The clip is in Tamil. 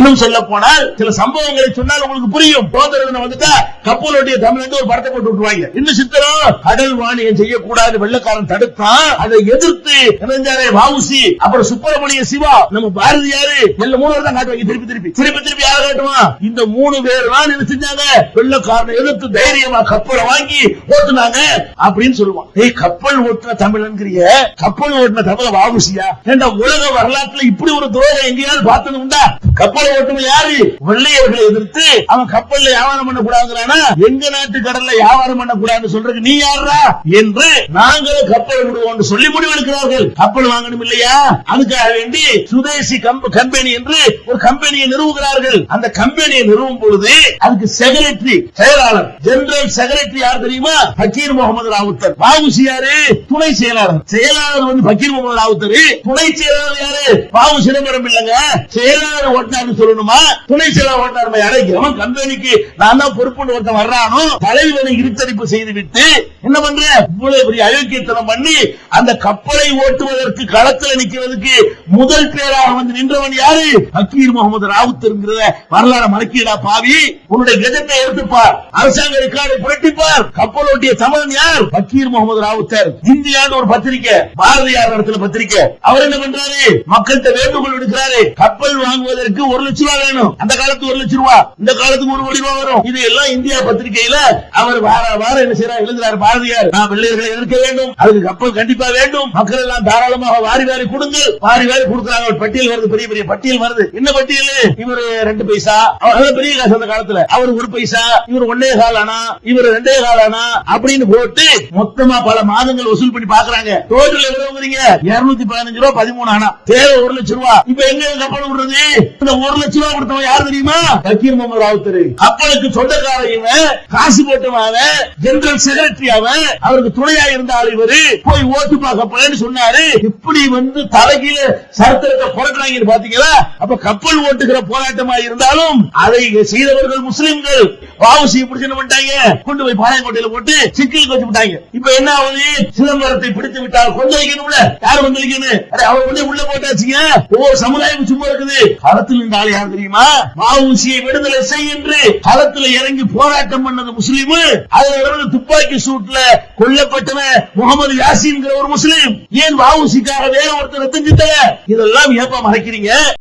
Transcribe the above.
இன்னும் சொல்ல போனால் சில சம்பவங்களை சொன்னால் உங்களுக்கு புரியும். சோதரனை வந்துட்டா கப்பலுடைய தமிழ் ஒரு படத்தை போட்டு விட்டுருவாங்க. இன்னும் சித்திரம் கடல் வாணியம் செய்யக்கூடாது வெள்ளக்காரன் தடுத்தான். அதை எதிர்த்து இணைஞ்சாரே வஉசி, அப்புறம் சுப்பிரமணிய சிவா, நம்ம பாரதியாரு, எல்லாம் 3 பேர் தான் காட்டுவாங்க. திருப்பி யாரை காட்டுவான்? இந்த 3 பேர் தான் என்ன செஞ்சாங்க? வெள்ளக்காரனை எதிர்த்து தைரியமா கப்பலை வாங்கி ஓட்டுனாங்க அப்படின்னு சொல்லுவான். கப்பல் ஓட்டுன தமிழன்கிறிய, கப்பல் ஓட்டுன தமிழ வஉசியா? ஏண்டா உலக வரலாற்றுல இப்படி ஒரு துரோகம் எங்கேயாவது பார்த்தது உண்டா? கப்பலை ஓட்டுன யாரு? வெள்ளையர்களை எதிர்த்து அவன் கப்பல்ல வியாபாரம் பண்ண கூடாதுங்கிறானா? எங்க நாட்டு கடல்ல வியாபாரம் பண்ண கூடாதுன்னு சொல்றதுக்கு நீ யாரா என்று நாங்களும் கப்பல் விடுவோம் சொல்லி முடிவெடுக்கிறார்கள். கப்பல் வாங்கணும் இல்லையா? அதுக்காக வேண்டி சுதேசி கம்பெனி என்று ஒரு கம்பெனியை நிறுவுகிறார்கள். அந்த கம்பெனியை நிறுவும் பொழுது அதுக்கு செக்ரட்டரி, செயலாளர், ஜெனரல் செக்ரட்டரி யார் தெரியுமா? பக்கீர் முகமது ராவுத்தர். வஉசி யாரு? துணை செயலாளர். செயலாளர் வந்து பக்கீர் முகமது ராவுத்தர். துணை செயலாளர் யாரு? பாவு சிதம்பரம் இல்லங்க. செயலாளர் ஓட்டினார்னு சொல்லணுமா? துணை செயலாளர் ஓட்டினார் யாரு? எவன் கம்பெனிக்கு நான் தான் பொறுப்புன்னு ஒருத்தன் வர்றானோ தலைவனை இருத்தரிப்பு செய்துவிட்டு என்ன பண்ற? இவ்வளவு பெரிய அயோக்கியத்தனம் பண்ணி அந்த கப்பலை ஓட்டுவதற்கு களத்தில் நிற்கிறதுக்கு முதல் பேராக வந்து நின்றவன் யாரு? பக்கீர் முகமது ராவுத்தர்ங்கிறத வரலாறு மறக்கிடா பாவி. உன்னுடைய கெஜெட்டை எடுத்துப்பார், அரசாங்க ரெக்கார்டை புரட்டிப்பார். கப்பல் ஓட்டிய தமிழன் யார்? பக்கீர் முகமது ராவுத்தர். இந்தியான்னு ஒரு பத்திரிக்கை, பாரதியார் இடத்துல பத்திரிக்கை. அவர் என்ன பண்றாரு? மக்கள்கிட்ட வேண்டுகோள் விடுக்கிறாரு. கப்பல் வாங்குவதற்கு 1 லட்சம் ரூபாய் வேணும். அந்த காலத்துக்கு 1 லட்சம் ரூபாய், இந்த காலத்துக்கு 1 கோடி ரூபாய் வரும். இது எல்லாம் இந்தியா பத்திரிகையில அவர் வாரம் என்ன செய்யறாரு? எழுதுறாரு பாரதியார். நான் வெள்ளையர்களை எதிர்க்க வேண்டும், அதுக்கு கப்பல் கண்டிப்பா வேண்டும், மக்கள் எல்லாம் தாராளமாக வாரி வாரி கொடுங்கள். வாரி வாரி கொடுக்குறாங்க. பட்டியல் வருது, பெரிய பெரிய பட்டியல் வருது. என்ன பட்டியல்? இவர் 2 பைசா, பெரிய காசு அந்த காலத்துல. அவர் 1 பைசா, இவர் 1.25 ஆனா, இவர் 2.25 ஆனா அப்படின்னு போட்டு மொத்தமா பல மாதங்கள் வசூல் பண்ணி பாக்குறாங்க. டோட்டல் எவ்வளவு 215 ரூபாய் 13 ஆனா, தேவை 1 லட்சம் ரூபாய். இப்ப எங்க கப்பல் விடுறது? இந்த 1 லட்சம் ரூபாய் கொடுத்தவன் யார் தெரியுமா? பக்கீர் முகமது ராவுத்தர். கப்பலுக்கு சொந்தக்காரன் இவன், காசு போட்டவன், ஜெனரல் செக்ரட்டரி அவன், அவருக்கு துணையா இருந்தால் இவரு போய் ஓட்டு பார்க்க சொன்னாரு. இப்படி வந்து தலைகீழ சரித்திரத்தை புரட்டுறாங்க பாத்தீங்களா? அப்ப கப்பல் ஓட்டுகிற போராட்டமா இருந்தாலும் அதை செய்தவர்கள் முஸ்லிம்கள். வஉசி பிடிச்சு என்ன பண்ணிட்டாங்க? கொண்டு போய் பாளையங்கோட்டையில போட்டு சிக்கில் வச்சு விட்டாங்க. இப்ப என்ன ஆகுது? சிதம்பரத்தை பிடித்து விட்டால் கொந்தளிக்கணும்ல. யார் கொந்தளிக்கணும்? அவர் வந்து உள்ள போட்டாச்சுங்க. ஒவ்வொரு சமுதாயம் சும்மா இருக்குது. களத்தில் இந்த ஆள் யார் தெரியுமா? வஉசியை விடுதலை செய் என்று களத்தில் இறங்கி போராட்டம் பண்ணது முஸ்லீம். அதுல துப்பாக்கி சூட்ல கொல்லப்பட்டவன் முகமது யாசின்ங்கிற ஒரு முஸ்லீம். ஏன் வஉசிக்காக வேற ஒருத்தர் ரத்தம் சிந்தல? இதெல்லாம் ஏப்பா மறைக்கிறீங்க?